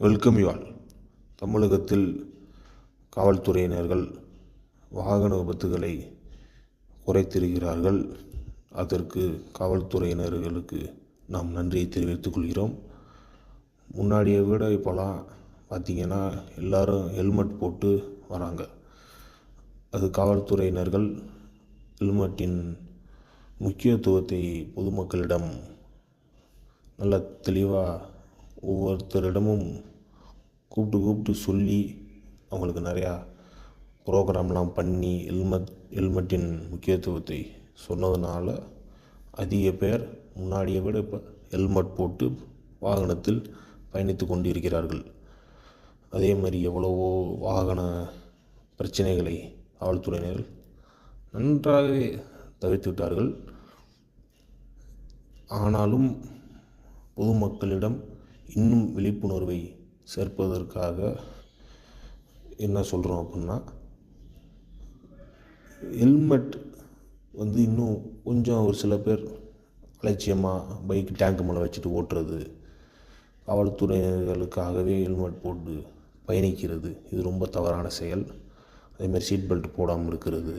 Welcome you all. தமிழகத்தில் காவல்துறையினர்கள் வாகன விபத்துகளை குறைத்திருக்கிறார்கள். அதற்கு காவல்துறையினர்களுக்கு நாம் நன்றியை தெரிவித்துக் கொள்கிறோம். முன்னாடியை விட இப்போலாம் பார்த்திங்கன்னா எல்லோரும் ஹெல்மெட் போட்டு வராங்க. அது காவல்துறையினர்கள் ஹெல்மெட்டின் முக்கியத்துவத்தை பொதுமக்களிடம் நல்ல தெளிவாக ஒவ்வொருத்தரிடமும் கூப்பிட்டு சொல்லி அவங்களுக்கு நிறையா ப்ரோக்ராம்லாம் பண்ணி ஹெல்மெட்டின் முக்கியத்துவத்தை சொன்னதுனால அதிக பேர் முன்னாடியை விட இப்போ ஹெல்மெட் போட்டு வாகனத்தில் பயணித்து கொண்டு இருக்கிறார்கள். அதே மாதிரி எவ்வளவோ வாகன பிரச்சனைகளை காவல்துறையினர் நன்றாகவே தவிர்த்து விட்டார்கள். ஆனாலும் பொதுமக்களிடம் இன்னும் விழிப்புணர்வை சேர்ப்பதற்காக என்ன சொல்கிறோம் அப்படின்னா, ஹெல்மெட் இன்னும் கொஞ்சம் ஒரு சில பேர் அலட்சியமாக பைக் டேங்க் மேலே வச்சுட்டு ஓட்டுறது, காவல்துறையினர்களுக்காகவே ஹெல்மெட் போட்டு பயணிக்கிறது, இது ரொம்ப தவறான செயல். அதேமாதிரி சீட் பெல்ட் போடாமல் இருக்கிறது,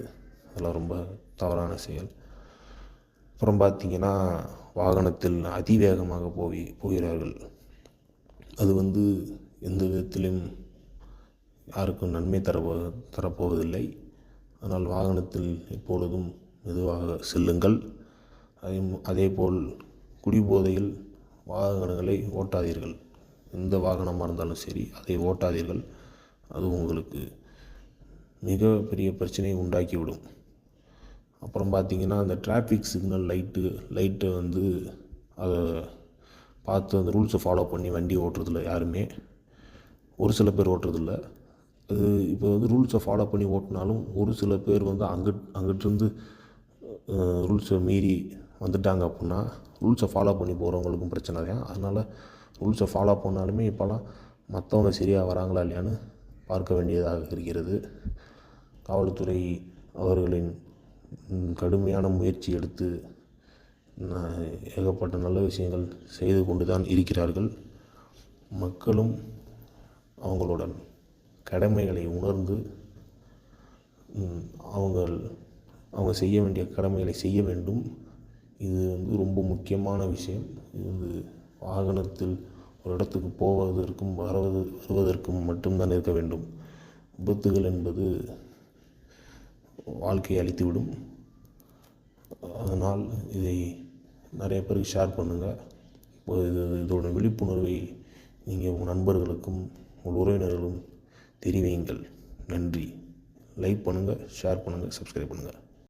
அதெல்லாம் ரொம்ப தவறான செயல். அப்புறம் பார்த்திங்கன்னா வாகனத்தில் அதிவேகமாக போகிறார்கள். அது எந்த விதத்திலும் யாருக்கும் நன்மை தரப்போவதில்லை. அதனால் வாகனத்தில் எப்பொழுதும் மெதுவாக செல்லுங்கள். அதேபோல் குடிபோதையில் வாகனங்களை ஓட்டாதீர்கள். எந்த வாகனமாக இருந்தாலும் சரி, அதை ஓட்டாதீர்கள். அது உங்களுக்கு மிக பெரிய பிரச்சனையை உண்டாக்கிவிடும். அப்புறம் பார்த்திங்கன்னா அந்த டிராஃபிக் சிக்னல் லைட்டை அதை பார்த்து அந்த ரூல்ஸை ஃபாலோ பண்ணி வண்டி ஓட்டுறதில்ல யாருமே. ஒரு சில பேர் ஓட்டுறதில்ல. அது இப்போ ரூல்ஸை ஃபாலோ பண்ணி ஓட்டினாலும் ஒரு சில பேர் அங்கிட்டிருந்து ரூல்ஸை மீறி வந்துட்டாங்க அப்படின்னா ரூல்ஸை ஃபாலோ பண்ணி போகிறவங்களுக்கும் பிரச்சனை தான். அதனால் ரூல்ஸை ஃபாலோ பண்ணாலுமே இப்போலாம் மற்றவங்க சரியாக வராங்களா இல்லையான்னு பார்க்க வேண்டியதாக இருக்கிறது. காவல்துறை அவர்களின் கடுமையான முயற்சி எடுத்து ஏகப்பட்ட நல்ல விஷயங்கள் செய்து கொண்டு தான் இருக்கிறார்கள். மக்களும் அவங்களோட கடமைகளை உணர்ந்து அவங்க செய்ய வேண்டிய கடமைகளை செய்ய வேண்டும். இது ரொம்ப முக்கியமான விஷயம். இது வாகனத்தில் ஒரு இடத்துக்கு போவதற்கும் வருவதற்கும் மட்டும்தான் இருக்க வேண்டும். விபத்துகள் என்பது வாழ்க்கையை அழித்துவிடும். அதனால் இதை நிறைய பேருக்கு ஷேர் பண்ணுங்கள். இதோட விழிப்புணர்வை நீங்கள் உங்கள் நண்பர்களுக்கும் உங்கள் உறவினர்களும் தெரிவியுங்கள். நன்றி. லைக் பண்ணுங்கள், ஷேர் பண்ணுங்கள், சப்ஸ்கிரைப் பண்ணுங்கள்.